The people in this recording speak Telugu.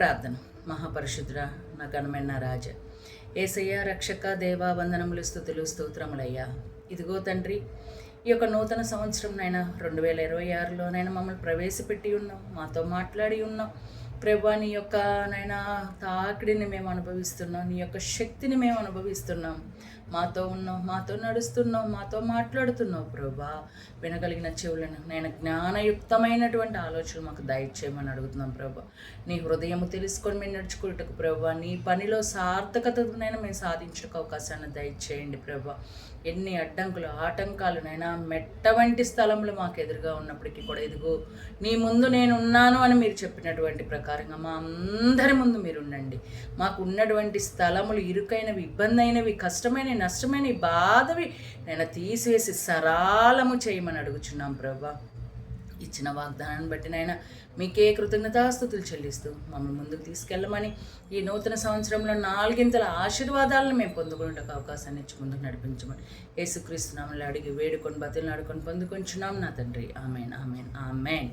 ప్రార్థన. మహాపరిశుద్ధుడా, నా ఘనమైన రాజ, యేసయ్య రక్షక, దేవా, వందనములు, స్థుతులు, స్తోత్రములయ్యా. ఇదిగో తండ్రి, ఈ యొక్క నూతన సంవత్సరం నైనా 2026లో నైనా మమ్మల్ని ప్రవేశపెట్టి ఉన్నాం, మాతో మాట్లాడి ఉన్నాం ప్రభా. నీ యొక్క నైనా తాకిడిని మేము అనుభవిస్తున్నాం, నీ యొక్క శక్తిని మేము అనుభవిస్తున్నాం. మాతో ఉన్నావు, మాతో నడుస్తున్నావు, మాతో మాట్లాడుతున్నావు ప్రభా. వినగలిగిన చెవులను నేను జ్ఞానయుక్తమైనటువంటి ఆలోచనలు మాకు దయచేయమని అడుగుతున్నాం ప్రభా. నీ హృదయము తెలుసుకొని మేము నడుచుకుంటకు ప్రభా. నీ పనిలో సార్థకతనైనా మేము సాధించడానికి అవకాశాన్ని దయచేయండి ప్రభా. ఎన్ని అడ్డంకులు, ఆటంకాలునైనా మెట్ట వంటి స్థలంలో మాకు ఎదురుగా ఉన్నప్పటికీ కూడా ఇదిగో నీ ముందు నేను ఉన్నాను అని మీరు చెప్పినటువంటి ప్రకారంగా మా అందరి ముందు మీరు ఉండండి. మాకు ఉన్నటువంటి స్థలములు ఇరుకైనవి, ఇబ్బంది అయినవి, కష్టమైన, నష్టమైన, బాధవి నేను తీసివేసి సరాలము చేయమని అడుగుచున్నాం ప్రభా. ఇచ్చిన వాగ్దానాన్ని బట్టి నైనా మీకే కృతజ్ఞతాస్తుతులు చెల్లిస్తూ మమ్మల్ని ముందుకు తీసుకెళ్ళమని, ఈ నూతన సంవత్సరంలో 4 ఆశీర్వాదాలను మేము పొందుకునేటకు అవకాశాన్ని ఇచ్చి ముందుకు నడిపించమని యేసుక్రీస్తు నామములో అడిగి వేడుకొని బతులను అడుకొని పొందుకొంచున్నాం నా తండ్రి. Amen, amen, amen.